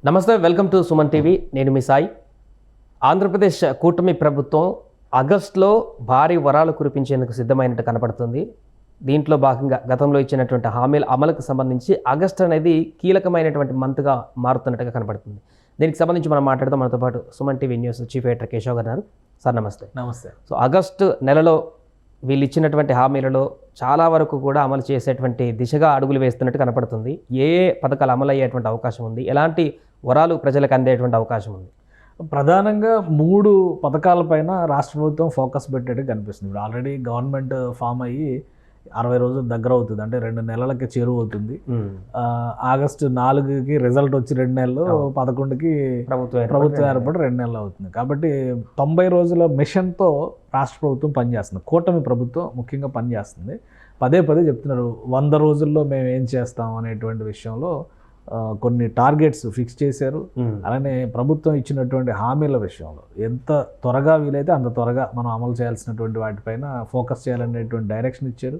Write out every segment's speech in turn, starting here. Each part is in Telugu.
నమస్తే, వెల్కమ్ టు సుమన్ టీవీ. నేను మీ సాయి. ఆంధ్రప్రదేశ్ కూటమి ప్రభుత్వం ఆగస్టులో భారీ వరాలు కురిపించేందుకు సిద్ధమైనట్టు కనపడుతుంది. దీంట్లో భాగంగా గతంలో ఇచ్చినటువంటి హామీల అమలుకు సంబంధించి ఆగస్టు అనేది కీలకమైనటువంటి మంత్గా మారుతున్నట్టుగా కనపడుతుంది. దీనికి సంబంధించి మనం మాట్లాడదాం. మనతో పాటు Suman TV news chief editor Keshav గారు. సార్ నమస్తే. నమస్తే. సో ఆగస్టు నెలలో వీళ్ళు ఇచ్చినటువంటి హామీలలో చాలా వరకు కూడా అమలు చేసేటువంటి దిశగా అడుగులు వేస్తున్నట్టు కనపడుతుంది. ఏ పథకాలు అమలు అయ్యేటువంటి అవకాశం ఉంది, ఎలాంటి వరాలు ప్రజలకు అందేటువంటి అవకాశం ఉంది? ప్రధానంగా 3 పథకాలపైన రాష్ట్ర ప్రభుత్వం ఫోకస్ పెట్టేట్టు కనిపిస్తుంది. ఇప్పుడు ఆల్రెడీ గవర్నమెంట్ ఫామ్ అయ్యి 60 రోజులు దగ్గర అవుతుంది, అంటే 2 నెలలకి చేరువ అవుతుంది. ఆగస్టు 4కి రిజల్ట్ వచ్చి 2 నెలలు, 11కి ప్రభుత్వం ఏర్పడి 2 నెలలు అవుతుంది. కాబట్టి 90 రోజుల మిషన్తో రాష్ట్ర ప్రభుత్వం పనిచేస్తుంది. కూటమి ప్రభుత్వం ముఖ్యంగా పనిచేస్తుంది. పదే చెప్తున్నారు 100 రోజుల్లో మేము ఏం చేస్తాం అనేటువంటి విషయంలో కొన్ని టార్గెట్స్ ఫిక్స్ చేశారు. అలానే ప్రభుత్వం ఇచ్చినటువంటి హామీల విషయంలో ఎంత త్వరగా వీలైతే అంత త్వరగా మనం అమలు చేయాల్సినటువంటి వాటిపైన ఫోకస్ చేయాలనేటువంటి డైరెక్షన్ ఇచ్చారు.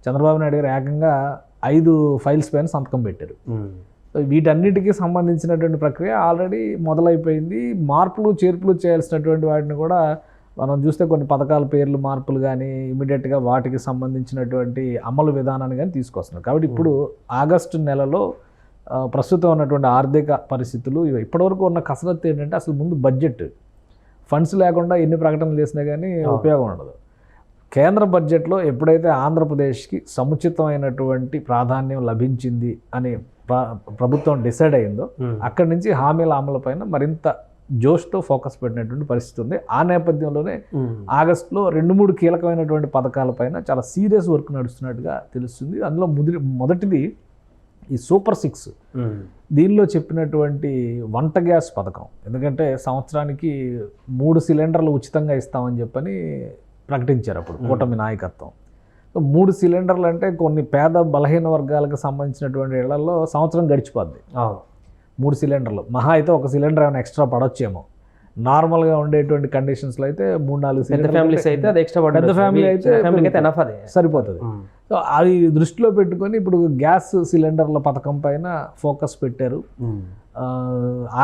చంద్రబాబు నాయుడు గారు ఏకంగా 5 ఫైల్స్ పైన సంతకం పెట్టారు. వీటన్నిటికీ సంబంధించినటువంటి ప్రక్రియ ఆల్రెడీ మొదలైపోయింది. మార్పులు చేర్పులు చేయాల్సినటువంటి వాటిని కూడా మనం చూస్తే కొన్ని పథకాల పేర్లు మార్పులు కానీ ఇమీడియట్గా వాటికి సంబంధించినటువంటి అమలు విధానాన్ని కానీ తీసుకొస్తున్నారు. కాబట్టి ఇప్పుడు ఆగస్టు నెలలో ప్రస్తుతం ఉన్నటువంటి ఆర్థిక పరిస్థితులు ఇప్పటివరకు ఉన్న కసరత్తు ఏంటంటే, అసలు ముందు బడ్జెట్ ఫండ్స్ లేకుండా ఎన్ని ప్రకటనలు చేసినా కానీ ఉపయోగం ఉండదు. కేంద్ర బడ్జెట్లో ఎప్పుడైతే ఆంధ్రప్రదేశ్కి సముచితమైనటువంటి ప్రాధాన్యం లభించింది అని ప్రభుత్వం డిసైడ్ అయిందో, అక్కడి నుంచి హామీల అమలుపైన మరింత జోష్తో ఫోకస్ పెట్టినటువంటి పరిస్థితి ఉంది. ఆ నేపథ్యంలోనే ఆగస్టులో 2-3 కీలకమైనటువంటి పథకాలపైన చాలా సీరియస్ వర్క్ నడుస్తున్నట్టుగా తెలుస్తుంది. అందులో మొదటిది ఈ సూపర్ 6. దీనిలో చెప్పినటువంటి వంట గ్యాస్ పథకం. ఎందుకంటే సంవత్సరానికి 3 సిలిండర్లు ఉచితంగా ఇస్తామని చెప్పని ప్రకటించారు అప్పుడు కూటమి నాయకత్వం. 3 సిలిండర్లు అంటే కొన్ని పేద బలహీన వర్గాలకు సంబంధించినటువంటి ఇళ్లలో సంవత్సరం గడిచిపోద్ది. 3 సిలిండర్లు మహా అయితే 1 సిలిండర్ ఏమైనా ఎక్స్ట్రా పడొచ్చేమో. నార్మల్గా ఉండేటువంటి కండిషన్స్లో అయితే 3-4 ఫ్యామిలీస్ అయితే అది ఎక్స్ట్రా, పెద్ద ఫ్యామిలీ అయితే సరిపోతుంది. సో అది దృష్టిలో పెట్టుకొని ఇప్పుడు గ్యాస్ సిలిండర్ల పథకం పైన ఫోకస్ పెట్టారు.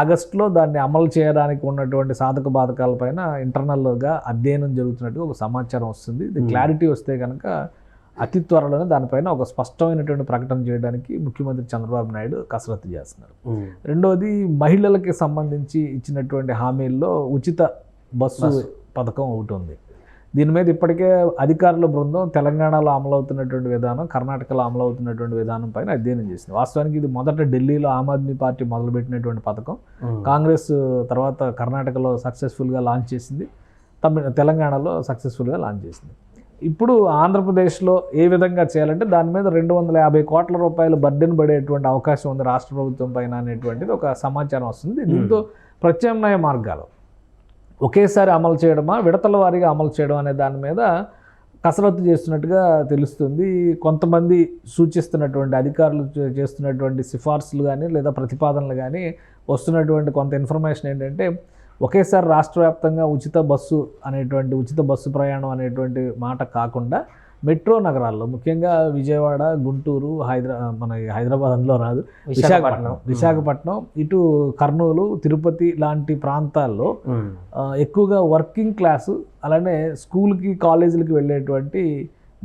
ఆగస్టులో దాన్ని అమలు చేయడానికి ఉన్నటువంటి సాధక బాధకాలపైన ఇంటర్నల్గా అధ్యయనం జరుగుతున్నట్టుగా ఒక సమాచారం వస్తుంది. ఇది క్లారిటీ వస్తే కనుక అతి త్వరలోనే దానిపైన ఒక స్పష్టమైనటువంటి ప్రకటన చేయడానికి ముఖ్యమంత్రి చంద్రబాబు నాయుడు కసరత్తు చేస్తున్నారు. రెండవది, మహిళలకి సంబంధించి ఇచ్చినటువంటి హామీల్లో ఉచిత బస్సు పథకం ఒకటి ఉంది. దీని మీద ఇప్పటికే అధికారుల బృందం తెలంగాణలో అమలవుతున్నటువంటి విధానం, కర్ణాటకలో అమలవుతున్నటువంటి విధానం పైన అధ్యయనం చేసింది. వాస్తవానికి ఇది మొదట ఢిల్లీలో ఆమ్ ఆద్మీ పార్టీ మొదలుపెట్టినటువంటి పథకం. కాంగ్రెస్ తర్వాత కర్ణాటకలో సక్సెస్ఫుల్గా లాంచ్ చేసింది, తెలంగాణలో సక్సెస్ఫుల్గా లాంచ్ చేసింది. ఇప్పుడు ఆంధ్రప్రదేశ్లో ఏ విధంగా చేయాలంటే దాని మీద 250 కోట్ల రూపాయలు బర్డెన్ పడేటువంటి అవకాశం ఉంది రాష్ట్ర ప్రభుత్వం పైన అనేటువంటిది ఒక సమాచారం వస్తుంది. దీంతో ప్రత్యామ్నాయ మార్గాలు ఒకేసారి అమలు చేయడమా, విడతల వారీగా అమలు చేయడం అనే దాని మీద కసరత్తు చేస్తున్నట్టుగా తెలుస్తుంది. కొంతమంది సూచిస్తున్నటువంటి అధికారులు చేస్తున్నటువంటి సిఫార్సులు కానీ లేదా ప్రతిపాదనలు కానీ వస్తున్నటువంటి కొంత ఇన్ఫర్మేషన్ ఏంటంటే, ఒకేసారి రాష్ట్ర వ్యాప్తంగా ఉచిత బస్సు ప్రయాణం అనేటువంటి మాట కాకుండా మెట్రో నగరాల్లో, ముఖ్యంగా విజయవాడ, గుంటూరు, హైదరాబాద్ అందులో రాదు, విశాఖపట్నం, ఇటు కర్నూలు, తిరుపతి లాంటి ప్రాంతాల్లో ఎక్కువగా వర్కింగ్ క్లాసు, అలానే స్కూల్కి కాలేజీలకి వెళ్ళేటువంటి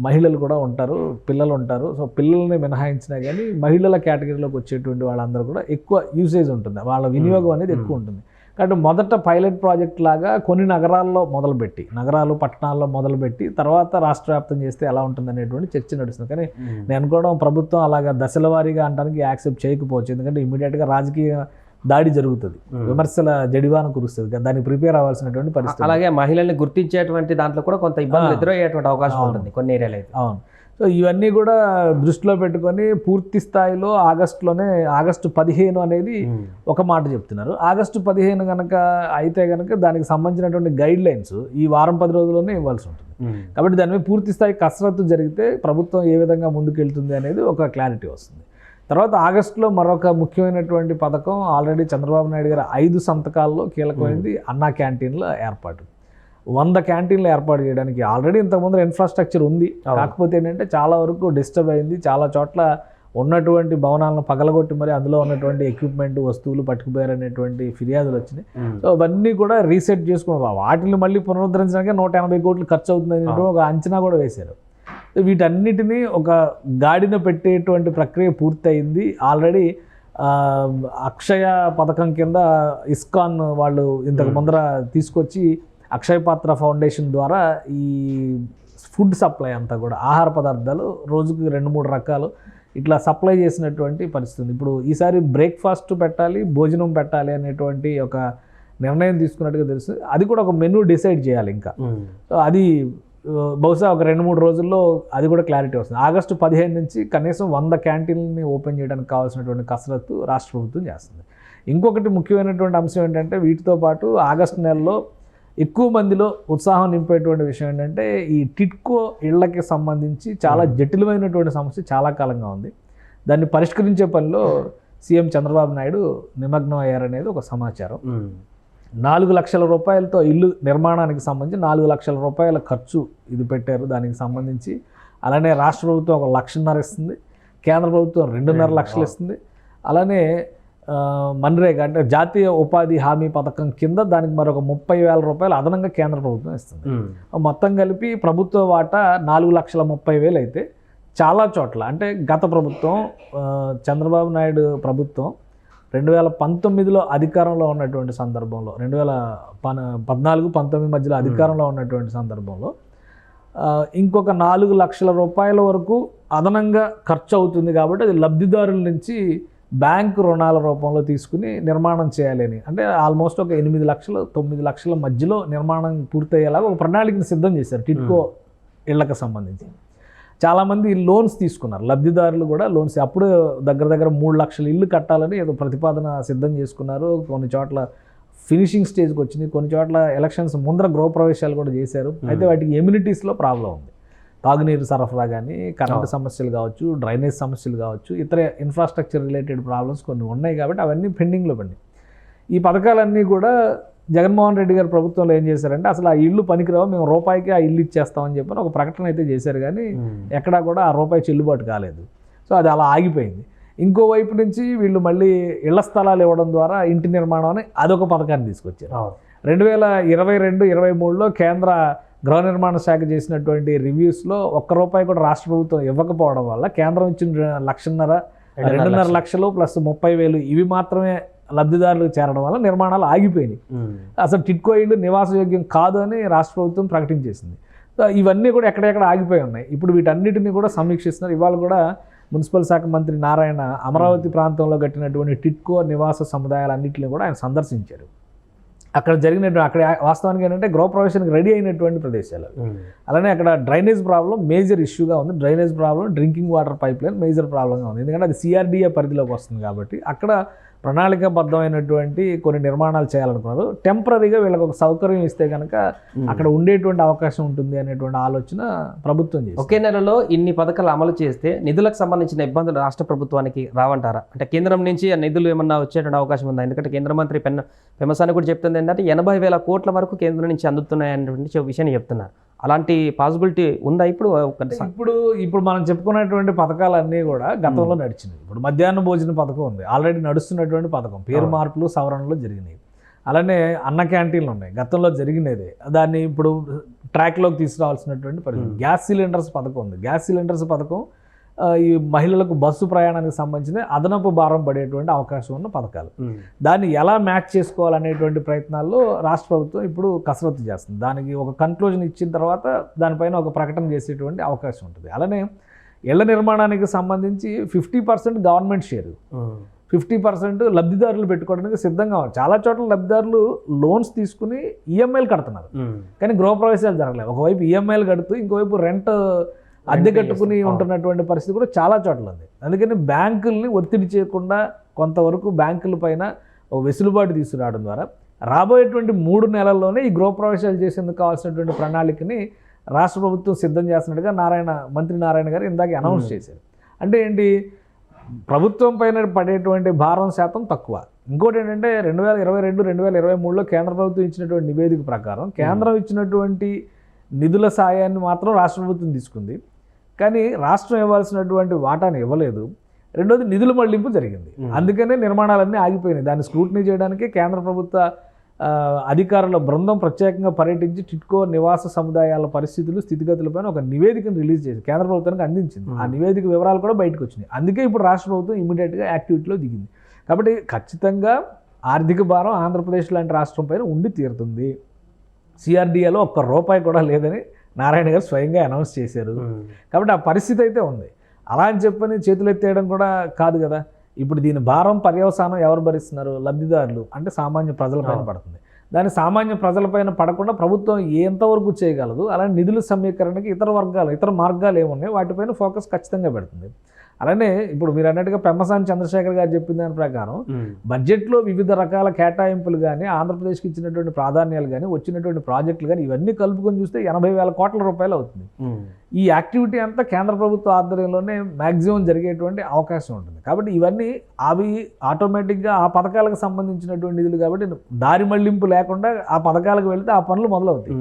మహిళలు కూడా ఉంటారు, పిల్లలు ఉంటారు. సో పిల్లల్ని మినహాయించినా కానీ మహిళల కేటగిరీలోకి వచ్చేటువంటి వాళ్ళందరూ కూడా ఎక్కువ యూసేజ్ ఉంటుంది, వాళ్ళ వినియోగం అనేది ఎక్కువ ఉంటుంది. కాబట్టి మొదట పైలట్ ప్రాజెక్ట్ లాగా కొన్ని నగరాలు పట్టణాల్లో మొదలుపెట్టి తర్వాత రాష్ట్ర వ్యాప్తం చేస్తే ఎలా ఉంటుంది అనేటువంటి చర్చ నడుస్తుంది. కానీ నేను అనుకోవడం ప్రభుత్వం అలాగా దశల వారీగా అనడానికి యాక్సెప్ట్ చేయకపోవచ్చు. ఎందుకంటే ఇమీడియట్గా రాజకీయ దాడి జరుగుతుంది, విమర్శల జడివాన కురుస్తుంది, దానికి ప్రిపేర్ అవ్వాల్సినటువంటి పరిస్థితి. అలాగే మహిళల్ని గుర్తించేటువంటి దాంట్లో కూడా కొంత ఇబ్బందులు ఎదురయ్యేటువంటి అవకాశం ఉంటుంది కొన్ని ఏరియాలో అయితే. అవును. సో ఇవన్నీ కూడా దృష్టిలో పెట్టుకొని పూర్తి స్థాయిలో ఆగస్టు 15 అనేది ఒక మాట చెప్తున్నారు. ఆగస్టు 15 కనుక అయితే కనుక దానికి సంబంధించినటువంటి గైడ్ లైన్స్ ఈ వారం 10 రోజుల్లోనే ఇవ్వాల్సి ఉంటుంది. కాబట్టి దాని మీద పూర్తి స్థాయి కసరత్తు జరిగితే ప్రభుత్వం ఏ విధంగా ముందుకెళ్తుంది అనేది ఒక క్లారిటీ వస్తుంది. తర్వాత ఆగస్టులో మరొక ముఖ్యమైనటువంటి పథకం, ఆల్రెడీ చంద్రబాబు నాయుడు గారు 5 సంతకాల్లో కీలకమైనది అన్నా క్యాంటీన్ల ఏర్పాటు. 100 క్యాంటీన్లు ఏర్పాటు చేయడానికి ఆల్రెడీ ఇంతకుముందు ఇన్ఫ్రాస్ట్రక్చర్ ఉంది. కాకపోతే ఏంటంటే చాలా వరకు డిస్టర్బ్ అయింది. చాలా చోట్ల ఉన్నటువంటి భవనాలను పగలగొట్టి మరి అందులో ఉన్నటువంటి ఎక్విప్మెంట్ వస్తువులు పట్టుకుపోయారనేటువంటి ఫిర్యాదులు వచ్చినాయి. సో అవన్నీ కూడా రీసెట్ చేసుకున్నారు. వాటిని మళ్ళీ పునరుద్ధరించడానికి 180 కోట్లు ఖర్చు అవుతుందని ఒక అంచనా కూడా వేశారు. వీటన్నిటినీ ఒక గాడిన పెట్టేటువంటి ప్రక్రియ పూర్తయింది. ఆల్రెడీ అక్షయ పథకం కింద ఇస్కాన్ వాళ్ళు ఇంతకు ముందర తీసుకొచ్చి అక్షయ పాత్ర ఫౌండేషన్ ద్వారా ఈ ఫుడ్ సప్లై అంతా కూడా ఆహార పదార్థాలు రోజుకి 2-3 రకాలు ఇట్లా సప్లై చేసినటువంటి పరిస్థితి. ఇప్పుడు ఈసారి బ్రేక్ఫాస్ట్ పెట్టాలి, భోజనం పెట్టాలి అనేటువంటి ఒక నిర్ణయం తీసుకున్నట్టుగా తెలుసు. అది కూడా ఒక మెనూ డిసైడ్ చేయాలి ఇంకా. సో అది బహుశా ఒక 2-3 రోజుల్లో అది కూడా క్లారిటీ వస్తుంది. ఆగస్టు 15 నుంచి కనీసం 100 క్యాంటీన్ని ఓపెన్ చేయడానికి కావాల్సినటువంటి కసరత్తు రాష్ట్ర ప్రభుత్వం చేస్తుంది. ఇంకొకటి ముఖ్యమైనటువంటి అంశం ఏంటంటే వీటితో పాటు ఆగస్టు నెలలో ఎక్కువ మందిలో ఉత్సాహం నింపేటువంటి విషయం ఏంటంటే ఈ టిట్కో ఇళ్లకి సంబంధించి చాలా జటిలమైనటువంటి సమస్య చాలా కాలంగా ఉంది. దాన్ని పరిష్కరించే పనిలో సీఎం చంద్రబాబు నాయుడు నిమగ్నం అయ్యారనేది ఒక సమాచారం. 4 లక్షల రూపాయలతో ఇల్లు నిర్మాణానికి సంబంధించి 4 లక్షల రూపాయల ఖర్చు ఇది పెట్టారు దానికి సంబంధించి. అలానే రాష్ట్ర ప్రభుత్వం 1,50,000 ఇస్తుంది, కేంద్ర ప్రభుత్వం 2.5 లక్షలు ఇస్తుంది. అలానే మన్రేగా అంటే జాతీయ ఉపాధి హామీ పథకం కింద దానికి మరొక 30,000 రూపాయలు అదనంగా కేంద్ర ప్రభుత్వం ఇస్తుంది. మొత్తం కలిపి ప్రభుత్వ వాటా 4,30,000 అయితే చాలా చోట్ల అంటే గత ప్రభుత్వం చంద్రబాబు నాయుడు ప్రభుత్వం 2019లో అధికారంలో ఉన్నటువంటి సందర్భంలో 2014-19 మధ్యలో అధికారంలో ఉన్నటువంటి సందర్భంలో ఇంకొక 4 లక్షల రూపాయల వరకు అదనంగా ఖర్చు అవుతుంది. కాబట్టి అది లబ్ధిదారుల నుంచి బ్యాంకు రుణాల రూపంలో తీసుకుని నిర్మాణం చేయాలని అంటే ఆల్మోస్ట్ ఒక 8 లక్షలు 9 లక్షల మధ్యలో నిర్మాణం పూర్తయ్యేలాగా ఒక ప్రణాళికను సిద్ధం చేశారు టిట్కో ఇళ్లకు సంబంధించి. చాలామంది లోన్స్ తీసుకున్నారు, లబ్ధిదారులు కూడా లోన్స్. అప్పుడు దగ్గర 3 లక్షల ఇల్లు కట్టాలని ఏదో ప్రతిపాదన సిద్ధం చేసుకున్నారు. కొన్ని చోట్ల ఫినిషింగ్ స్టేజ్కి వచ్చింది, కొన్ని చోట్ల ఎలక్షన్స్ ముందర గృహప్రవేశాలు కూడా చేశారు. అయితే వాటికి ఎమ్యూనిటీస్లో ప్రాబ్లం ఉంది. తాగునీరు సరఫరా కానీ, కరెంటు సమస్యలు కావచ్చు, డ్రైనేజ్ సమస్యలు కావచ్చు, ఇతర ఇన్ఫ్రాస్ట్రక్చర్ రిలేటెడ్ ప్రాబ్లమ్స్ కొన్ని ఉన్నాయి. కాబట్టి అవన్నీ పెండింగ్లో పడినాయి. ఈ పథకాలన్నీ కూడా జగన్మోహన్ రెడ్డి గారి ప్రభుత్వంలో ఏం చేశారంటే అసలు ఆ ఇల్లు పనికిరావు, మేము రూపాయికి ఆ ఇల్లు ఇచ్చేస్తామని చెప్పని ఒక ప్రకటన అయితే చేశారు. కానీ ఎక్కడా కూడా ఆ రూపాయి చెల్లుబాటు కాలేదు. సో అది అలా ఆగిపోయింది. ఇంకోవైపు నుంచి వీళ్ళు మళ్ళీ ఇళ్ల స్థలాలు ఇవ్వడం ద్వారా ఇంటి నిర్మాణం అని అదొక పథకాన్ని తీసుకొచ్చారు. 2022-23లో కేంద్ర గృహ నిర్మాణ శాఖ చేసినటువంటి రివ్యూస్లో ₹1 కూడా రాష్ట్ర ప్రభుత్వం ఇవ్వకపోవడం వల్ల కేంద్రం ఇచ్చిన 2.5 లక్షలు ప్లస్ 30,000 ఇవి మాత్రమే లబ్ధిదారులకు చేరడం వల్ల నిర్మాణాలు ఆగిపోయినాయి. అసలు టిట్కో ఇళ్ళు నివాసయోగ్యం కాదు అని రాష్ట్ర ప్రభుత్వం ప్రకటించేసింది. సో ఇవన్నీ కూడా ఎక్కడెక్కడ ఆగిపోయి ఉన్నాయి. ఇప్పుడు వీటన్నిటిని కూడా సమీక్షిస్తున్నారు. ఇవాళ కూడా మున్సిపల్ శాఖ మంత్రి నారాయణ అమరావతి ప్రాంతంలో కట్టినటువంటి టిట్కో నివాస సముదాయాలన్నింటినీ కూడా ఆయన సందర్శించారు. అక్కడ అక్కడ వాస్తవానికి ఏంటంటే గృహప్రవేశానికి రెడీ అయినటువంటి ప్రదేశాలు. అలానే అక్కడ డ్రైనేజ్ ప్రాబ్లం మేజర్ ఇష్యూగా ఉంది. Drainage problem, drinking water pipeline major ప్రాబ్లంగా ఉంది. ఎందుకంటే అది CRDA పరిధిలోకి వస్తుంది కాబట్టి అక్కడ ప్రణాళికాబద్ధమైనటువంటి కొన్ని నిర్మాణాలు చేయాలనుకున్నారు. టెంపరీగా వీళ్ళకి ఒక సౌకర్యం ఇస్తే కనుక అక్కడ ఉండేటువంటి అవకాశం ఉంటుంది అనేటువంటి ఆలోచన ప్రభుత్వం చేసింది. ఒకే నెలలో ఇన్ని పథకాలు అమలు చేస్తే నిధులకు సంబంధించిన ఇబ్బందులు రాష్ట్ర ప్రభుత్వానికి రావంటారా? అంటే కేంద్రం నుంచి ఆ నిధులు ఏమన్నా వచ్చేటువంటి అవకాశం ఉందా? ఎందుకంటే కేంద్ర మంత్రి పెమ్మసాని కూడా చెప్తుంది ఏంటంటే 80,000 కోట్ల వరకు కేంద్రం నుంచి అందుతున్నాయి అనేటువంటి విషయాన్ని చెప్తున్నారు. అలాంటి పాసిబిలిటీ ఉందా ఇప్పుడు? ఇప్పుడు మనం చెప్పుకున్నటువంటి పథకాలన్నీ కూడా గతంలో నడిచినాయి. ఇప్పుడు మధ్యాహ్న భోజన పథకం ఉంది, ఆల్రెడీ నడుస్తున్నటువంటి పథకం. పేరు మార్పులు సవరణలు జరిగినాయి. అలానే అన్న క్యాంటీన్లు ఉన్నాయి, గతంలో జరిగినదే. దాన్ని ఇప్పుడు ట్రాక్లోకి తీసుకురావాల్సినటువంటి పరిస్థితి. గ్యాస్ సిలిండర్స్ పథకం ఉంది. గ్యాస్ సిలిండర్స్ పథకం ఈ మహిళలకు బస్సు ప్రయాణానికి సంబంధించిన అదనపు భారం పడేటువంటి అవకాశం ఉన్న పథకాలు. దాన్ని ఎలా మ్యాచ్ చేసుకోవాలనేటువంటి ప్రయత్నాల్లో రాష్ట్ర ప్రభుత్వం ఇప్పుడు కసరత్తు చేస్తుంది. దానికి ఒక కన్క్లూజన్ ఇచ్చిన తర్వాత దానిపైన ఒక ప్రకటన చేసేటువంటి అవకాశం ఉంటుంది. అలానే ఇళ్ల నిర్మాణానికి సంబంధించి 50% గవర్నమెంట్ షేరు, 50% లబ్ధిదారులు పెట్టుకోవడానికి సిద్ధంగా ఉన్నారు. చాలా చోట్ల లబ్ధిదారులు లోన్స్ తీసుకుని ఈఎంఐలు కడుతున్నారు, కానీ గృహప్రవేశాలు జరగలేదు. ఒకవైపు ఈఎంఐలు కడుతూ ఇంకోవైపు రెంట్ అద్దె కట్టుకుని ఉంటున్నటువంటి పరిస్థితి కూడా చాలా చోట్ల ఉంది. అందుకని బ్యాంకుల్ని ఒత్తిడి చేయకుండా కొంతవరకు బ్యాంకుల పైన ఒక వెసులుబాటు తీసుకురావడం ద్వారా రాబోయేటువంటి 3 నెలల్లోనే ఈ గృహప్రవేశాలు చేసేందుకు కావాల్సినటువంటి ప్రణాళికని రాష్ట్ర ప్రభుత్వం సిద్ధం చేస్తున్నట్టుగా మంత్రి నారాయణ గారు ఇందాక అనౌన్స్ చేశారు. అంటే ఏంటి, ప్రభుత్వం పైన పడేటువంటి భారం శాతం తక్కువ. ఇంకోటి ఏంటంటే 2022-2023లో కేంద్ర ప్రభుత్వం ఇచ్చినటువంటి నివేదిక ప్రకారం కేంద్రం ఇచ్చినటువంటి నిధుల సాయాన్ని మాత్రం రాష్ట్ర ప్రభుత్వం తీసుకుంది, కానీ రాష్ట్రం ఇవ్వాల్సినటువంటి వాటాను ఇవ్వలేదు. రెండోది నిధుల మళ్లింపు జరిగింది. అందుకనే నిర్మాణాలన్నీ ఆగిపోయినాయి. దాన్ని స్క్రూటినీ చేయడానికి కేంద్ర ప్రభుత్వ అధికారుల బృందం ప్రత్యేకంగా పర్యటించి టిట్కో నివాస సముదాయాల పరిస్థితులు స్థితిగతులపైన ఒక నివేదికను రిలీజ్ చేసి కేంద్ర ప్రభుత్వానికి అందించింది. ఆ నివేదిక వివరాలు కూడా బయటకు వచ్చినాయి. అందుకే ఇప్పుడు రాష్ట్ర ప్రభుత్వం ఇమీడియట్గా యాక్టివిటీలో దిగింది. కాబట్టి ఖచ్చితంగా ఆర్థిక భారం ఆంధ్రప్రదేశ్ లాంటి రాష్ట్రం పైన ఉండి తీరుతుంది. సిఆర్డీఏలో ఒక్క రూపాయి కూడా లేదని నారాయణ గారు స్వయంగా అనౌన్స్ చేశారు. కాబట్టి ఆ పరిస్థితి అయితే ఉంది. అలా అని చెప్పని చేతులు ఎత్తేయడం కూడా కాదు కదా. ఇప్పుడు దీని భారం పర్యవసానం ఎవరు భరిస్తున్నారు? లబ్ధిదారులు, అంటే సామాన్య ప్రజలపైన పడుతుంది. దాని సామాన్య ప్రజలపైన పడకుండా ప్రభుత్వం ఎంతవరకు చేయగలదు? అలానే నిధుల సమీకరణకి ఇతర మార్గాలు ఏమున్నాయి వాటిపైన ఫోకస్ ఖచ్చితంగా పెడుతుంది. అలానే ఇప్పుడు మీరు అన్నట్టుగా పెమ్మసాని చంద్రశేఖర్ గారు చెప్పిన దాని ప్రకారం బడ్జెట్లో వివిధ రకాల కేటాయింపులు కానీ ఆంధ్రప్రదేశ్కి ఇచ్చినటువంటి ప్రాధాన్యాలు కానీ వచ్చినటువంటి ప్రాజెక్టులు కానీ ఇవన్నీ కలుపుకొని చూస్తే 80,000 కోట్ల రూపాయలు అవుతుంది. ఈ యాక్టివిటీ అంతా కేంద్ర ప్రభుత్వ ఆధ్వర్యంలోనే మ్యాక్సిమం జరిగేటువంటి అవకాశం ఉంటుంది. కాబట్టి ఇవన్నీ అవి ఆటోమేటిక్గా ఆ పథకాలకు సంబంధించినటువంటి నిధులు కాబట్టి దారి మళ్లింపు లేకుండా ఆ పథకాలకు వెళితే ఆ పనులు మొదలవుతాయి.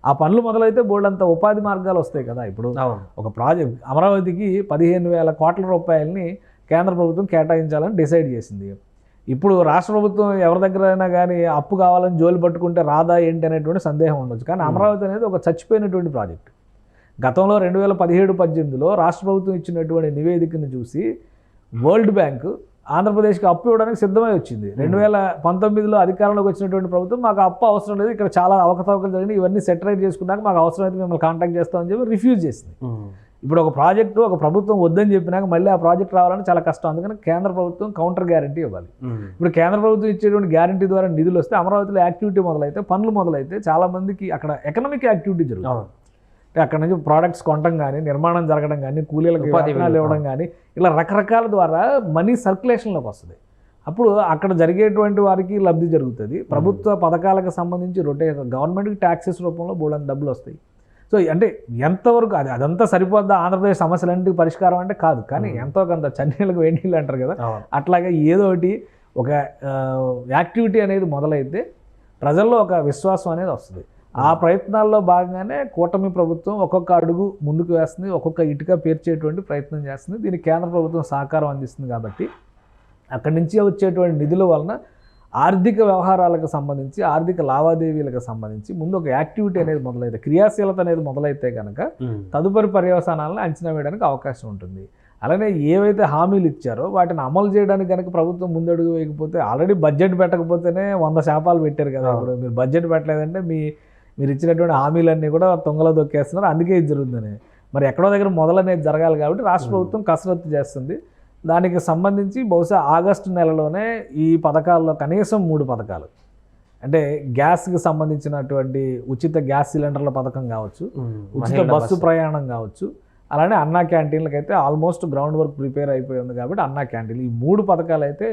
ఆ పనులు మొదలైతే బోల్డంత ఉపాధి మార్గాలు వస్తాయి కదా. ఇప్పుడు ఒక ప్రాజెక్ట్ అమరావతికి 15,000 కోట్ల రూపాయలని కేంద్ర ప్రభుత్వం కేటాయించాలని డిసైడ్ చేసింది. ఇప్పుడు రాష్ట్ర ప్రభుత్వం ఎవరి దగ్గరైనా కానీ అప్పు కావాలని జోలు పట్టుకుంటే రాదా ఏంటి అనేటువంటి సందేహం ఉండొచ్చు. కానీ అమరావతి అనేది ఒక చచ్చిపోయినటువంటి ప్రాజెక్ట్. గతంలో 2017-18లో రాష్ట్ర ప్రభుత్వం ఇచ్చినటువంటి నివేదికను చూసి వరల్డ్ బ్యాంక్ ఆంధ్రప్రదేశ్కి అప్పు ఇవ్వడానికి సిద్ధమై వచ్చింది. 2019లో అధికారంలోకి వచ్చినటువంటి ప్రభుత్వం మాకు అప్పు అవసరం లేదు, ఇక్కడ చాలా అవకతవకలు జరిగినాయి, ఇవన్నీ సెటిలైట్ చేసుకున్నాక మాకు అవసరం అయితే మిమ్మల్ని కాంటాక్ట్ చేస్తామని చెప్పి రిఫ్యూజ్ చేసింది. ఇప్పుడు ఒక ప్రాజెక్టు ఒక ప్రభుత్వం వద్దని చెప్పినాక మళ్ళీ ఆ ప్రాజెక్ట్ రావాలని చాలా కష్టం. అందుకని కేంద్ర ప్రభుత్వం కౌంటర్ గ్యారంటీ ఇవ్వాలి. ఇప్పుడు కేంద్ర ప్రభుత్వం ఇచ్చేటువంటి గ్యారంటీ ద్వారా నిధులు వస్తే అమరావతిలో యాక్టివిటీ మొదలైతే పనులు మొదలైతే చాలా మందికి అక్కడ ఎకనామిక్ యాక్టివిటీ జరుగుతుంది. అక్కడ నుంచి ప్రోడక్ట్స్ కొనడం కానీ నిర్మాణం జరగడం కానీ కూలీలకు వేతనాలు ఇవ్వడం కానీ ఇలా రకరకాల ద్వారా మనీ సర్క్యులేషన్లోకి వస్తుంది. అప్పుడు అక్కడ జరిగేటువంటి వారికి లబ్ధి జరుగుతుంది. ప్రభుత్వ పథకాలకు సంబంధించి గవర్నమెంట్కి ట్యాక్సెస్ రూపంలో బోల్డని డబ్బులు వస్తాయి. సో అంటే ఎంతవరకు అదంతా సరిపోద్దా ఆంధ్రప్రదేశ్ సమస్యలన్నింటికి పరిష్కారం అంటే కాదు. కానీ ఎంతో కొంత చన్నీళ్ళకు వేడినీళ్ళు అంటారు కదా, అట్లాగే ఏదో ఒకటి ఒక యాక్టివిటీ అనేది మొదలైతే ప్రజల్లో ఒక విశ్వాసం అనేది వస్తుంది. ఆ ప్రయత్నాల్లో భాగంగానే కూటమి ప్రభుత్వం ఒక్కొక్క అడుగు ముందుకు వేస్తుంది, ఒక్కొక్క ఇటుక పేర్చేటువంటి ప్రయత్నం చేస్తుంది. దీనికి కేంద్ర ప్రభుత్వం సహకారం అందిస్తుంది. కాబట్టి అక్కడి నుంచి వచ్చేటువంటి నిధుల వలన ఆర్థిక వ్యవహారాలకు సంబంధించి ఆర్థిక లావాదేవీలకు సంబంధించి ముందు ఒక యాక్టివిటీ అనేది మొదలైతే క్రియాశీలత అనేది మొదలైతే కనుక తదుపరి పర్యవసానాలను అంచనా వేయడానికి అవకాశం ఉంటుంది. అలానే ఏవైతే హామీలు ఇచ్చారో వాటిని అమలు చేయడానికి కనుక ప్రభుత్వం ముందడుగు వేయకపోతే ఆల్రెడీ బడ్జెట్ పెట్టకపోతేనే 100 శాపాలు పెట్టారు కదా. ఇప్పుడు మీరు బడ్జెట్ పెట్టలేదంటే మీరు ఇచ్చినటువంటి హామీలన్నీ కూడా తొంగలో దొక్కేస్తున్నారు. అందుకే ఇది జరుగుతుందని మరి ఎక్కడో దగ్గర మొదలనేది జరగాలి. కాబట్టి రాష్ట్ర ప్రభుత్వం కసరత్తు చేస్తుంది. దానికి సంబంధించి బహుశా ఆగస్టు నెలలోనే ఈ పథకాల్లో కనీసం 3 పథకాలు అంటే గ్యాస్కి సంబంధించినటువంటి ఉచిత గ్యాస్ సిలిండర్ల పథకం కావచ్చు, ఉచిత బస్సు ప్రయాణం కావచ్చు, అలానే అన్నా క్యాంటీన్లకు అయితే ఆల్మోస్ట్ గ్రౌండ్ వర్క్ ప్రిపేర్ అయిపోయింది. కాబట్టి అన్నా క్యాంటీన్ ఈ 3 పథకాలు అయితే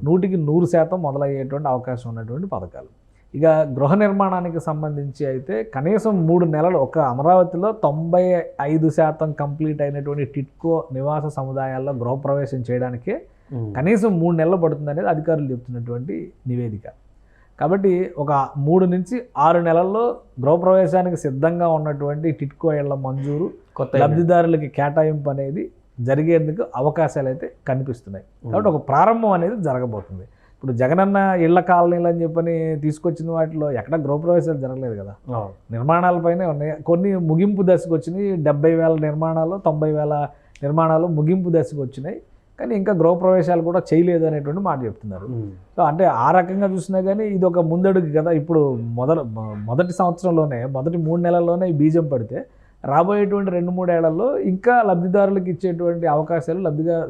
100% మొదలయ్యేటువంటి అవకాశం ఉన్నటువంటి పథకాలు. ఇక గృహ నిర్మాణానికి సంబంధించి అయితే కనీసం 3 నెలలు ఒక అమరావతిలో 95% కంప్లీట్ అయినటువంటి టిట్కో నివాస సముదాయాల్లో గృహప్రవేశం చేయడానికే కనీసం 3 నెలలు పడుతుంది అనేది అధికారులు చెప్తున్నటువంటి నివేదిక. కాబట్టి ఒక 3 నుంచి 6 నెలల్లో గృహప్రవేశానికి సిద్ధంగా ఉన్నటువంటి టిట్కో ఇళ్ల మంజూరు, లబ్ధిదారులకి కేటాయింపు అనేది జరిగేందుకు అవకాశాలు అయితే కనిపిస్తున్నాయి. కాబట్టి ఒక ప్రారంభం అనేది జరగబోతుంది. ఇప్పుడు జగనన్న ఇళ్ల కాలనీలు అని చెప్పని తీసుకొచ్చిన వాటిలో ఎక్కడ గృహప్రవేశాలు జరగలేదు కదా, నిర్మాణాలపైనే ఉన్నాయి. కొన్ని ముగింపు దశకు వచ్చినాయి. 70,000 నిర్మాణాలు 90,000 నిర్మాణాలు ముగింపు దశకు వచ్చినాయి. కానీ ఇంకా గృహప్రవేశాలు కూడా చేయలేదు అనేటువంటి మాట చెప్తున్నారు. సో అంటే ఆ రకంగా చూసినా కానీ ఇది ఒక ముందడుగు కదా. ఇప్పుడు మొదటి సంవత్సరంలోనే మొదటి 3 నెలల్లోనే ఈ బీజం పడితే రాబోయేటువంటి 2-3 ఏళ్లలో ఇంకా లబ్ధిదారులకు ఇచ్చేటువంటి అవకాశాలు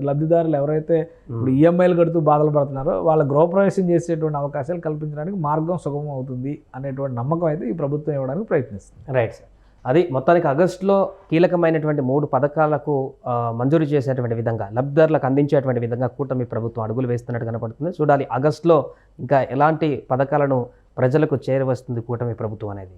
లబ్ధిదారులు ఎవరైతే ఇప్పుడు ఈఎంఐలు కడుతూ బాధలు పడుతున్నారో వాళ్ళ గృహప్రవేశం చేసేటువంటి అవకాశాలు కల్పించడానికి మార్గం సుగమం అవుతుంది అనేటువంటి నమ్మకం అయితే ఈ ప్రభుత్వం ఇవ్వడానికి ప్రయత్నిస్తుంది. Right sir. అది మొత్తానికి ఆగస్టులో కీలకమైనటువంటి 3 పథకాలకు మంజూరు చేసేటువంటి విధంగా లబ్ధిదారులకు అందించేటువంటి విధంగా కూటమి ప్రభుత్వం అడుగులు వేస్తున్నట్టు కనపడుతుంది. చూడాలి ఆగస్టులో ఇంకా ఎలాంటి పథకాలను ప్రజలకు చేరవస్తుంది కూటమి ప్రభుత్వం అనేది.